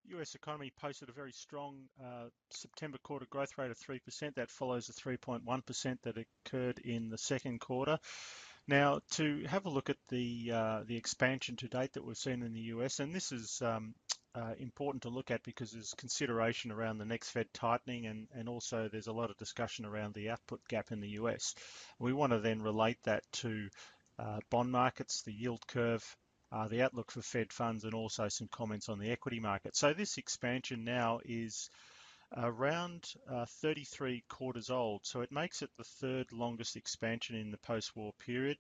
US economy posted a very strong September quarter growth rate of 3%. That follows the 3.1% that occurred in the second quarter. Now, to have a look at the expansion to date that we've seen in the US, and this is important to look at because there's consideration around the next Fed tightening, and also there's a lot of discussion around the output gap in the US. We want to then relate that to bond markets, the yield curve, the outlook for Fed funds, and also some comments on the equity market. So this expansion now is around 33 quarters old, so it makes it the third longest expansion in the post-war period.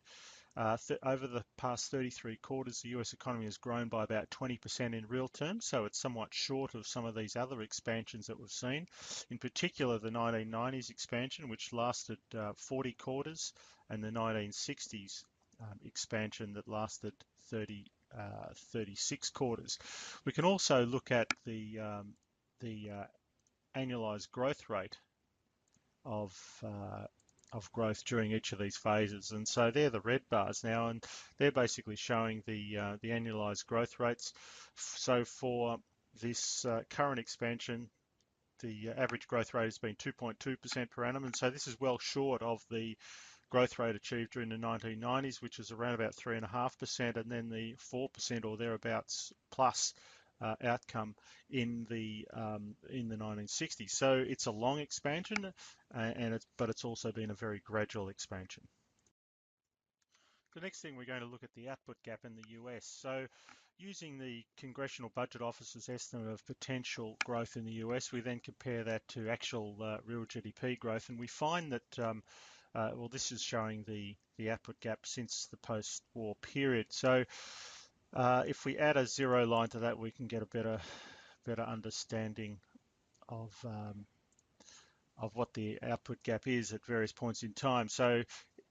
Over the past 33 quarters, the US economy has grown by about 20% in real terms, so it's somewhat short of some of these other expansions that we've seen. In particular, the 1990s expansion, which lasted 40 quarters, and the 1960s expansion that lasted 36 quarters. We can also look at the annualized growth rate of growth during each of these phases, and so they're the red bars now, and they're basically showing the annualized growth rates. So for this current expansion, the average growth rate has been 2.2% per annum, and so this is well short of the growth rate achieved during the 1990s, which is around about 3.5%, and then the 4% or thereabouts plus outcome in the 1960s. So it's a long expansion, but it's also been a very gradual expansion. The next thing, we're going to look at the output gap in the US. So using the Congressional Budget Office's estimate of potential growth in the US, we then compare that to actual real GDP growth, and we find that well, this is showing the output gap since the post-war period. So if we add a zero line to that, we can get a better understanding of what the output gap is at various points in time. So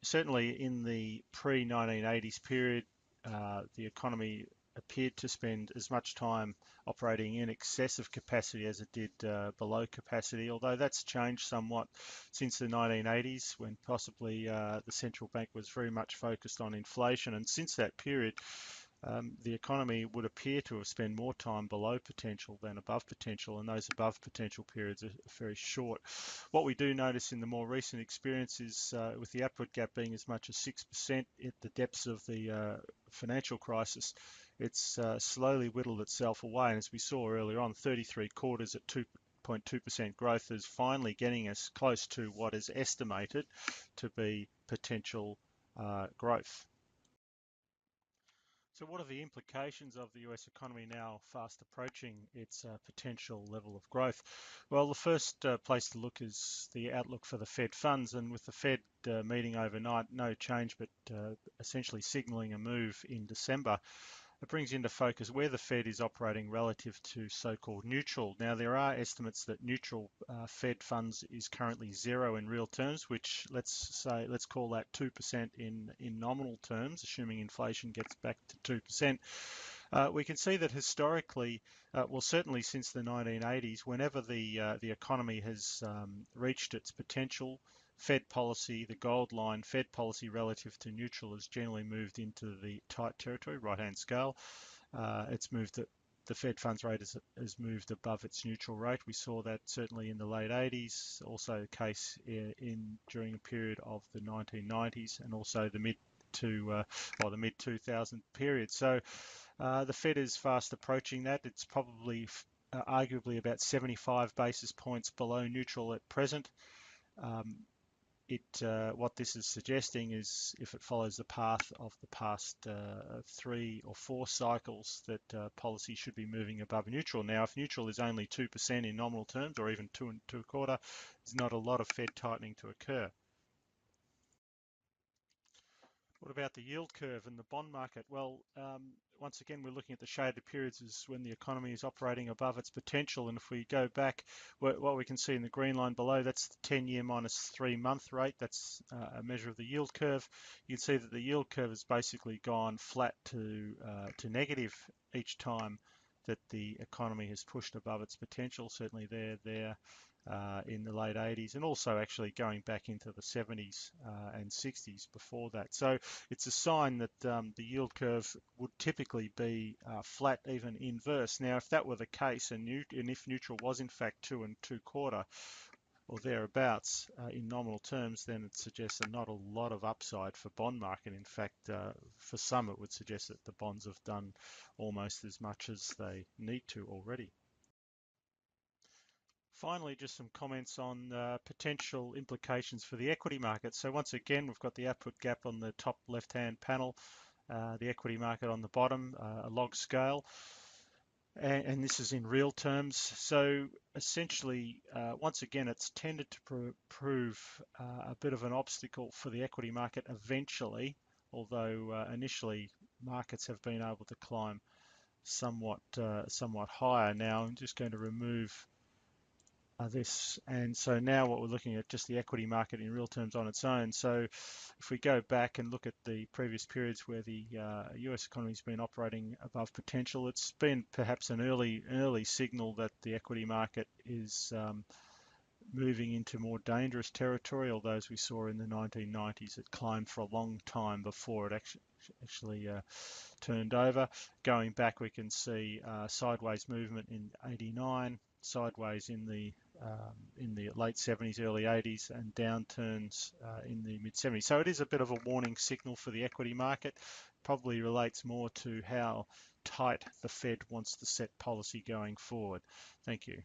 certainly in the pre-1980s period, the economy appeared to spend as much time operating in excess of capacity as it did below capacity, although that's changed somewhat since the 1980s, when possibly the central bank was very much focused on inflation. And since that period, the economy would appear to have spent more time below potential than above potential, and those above potential periods are very short. What we do notice in the more recent experience is with the output gap being as much as 6% at the depths of the financial crisis, it's slowly whittled itself away. And as we saw earlier on, 33 quarters at 2.2% growth is finally getting us close to what is estimated to be potential growth. So what are the implications of the US economy now fast approaching its potential level of growth? Well, the first place to look is the outlook for the Fed funds, and with the Fed meeting overnight, no change, but essentially signaling a move in December. It brings into focus where the Fed is operating relative to so-called neutral. Now, there are estimates that neutral Fed funds is currently zero in real terms, which let's call that 2% in nominal terms, assuming inflation gets back to 2%. We can see that historically, well, certainly since the 1980s, whenever the economy has reached its potential, Fed policy, the gold line, Fed policy relative to neutral has generally moved into the tight territory, right-hand scale. The Fed funds rate has moved above its neutral rate. We saw that certainly in the late 80s, also the case during a period of the 1990s, and also the mid 2000 period. So the Fed is fast approaching that. It's probably arguably about 75 basis points below neutral at present. What this is suggesting is, if it follows the path of the past 3 or 4 cycles, that policy should be moving above neutral. Now, if neutral is only 2% in nominal terms, or even 2 and 2.25, there's not a lot of Fed tightening to occur. What about the yield curve and the bond market? Well, once again, we're looking at the shaded periods as when the economy is operating above its potential. And if we go back, what we can see in the green line below, that's the 10-year minus 3-month rate. That's a measure of the yield curve. You can see that the yield curve has basically gone flat to negative each time that the economy has pushed above its potential. Certainly there in the late 80s, and also actually going back into the 70s and 60s before that. So it's a sign that the yield curve would typically be flat, even inverse. Now, if that were the case, and if neutral was in fact 2 2/4 or thereabouts in nominal terms, then it suggests not a lot of upside for bond market. In fact, for some, it would suggest that the bonds have done almost as much as they need to already. Finally, just some comments on potential implications for the equity market. So once again, we've got the output gap on the top left-hand panel, the equity market on the bottom, a log scale. And this is in real terms. So essentially, once again, it's tended to prove a bit of an obstacle for the equity market eventually, although initially markets have been able to climb somewhat higher. Now I'm just going to remove this, and so now what we're looking at, just the equity market in real terms on its own. So if we go back and look at the previous periods where the US economy has been operating above potential, it's been perhaps an early signal that the equity market is moving into more dangerous territory, although as we saw in the 1990s, it climbed for a long time before it actually turned over. Going back, we can see sideways movement in '89, sideways in the late 70s, early 80s, and downturns in the mid 70s. So it is a bit of a warning signal for the equity market. Probably relates more to how tight the Fed wants to set policy going forward. Thank you.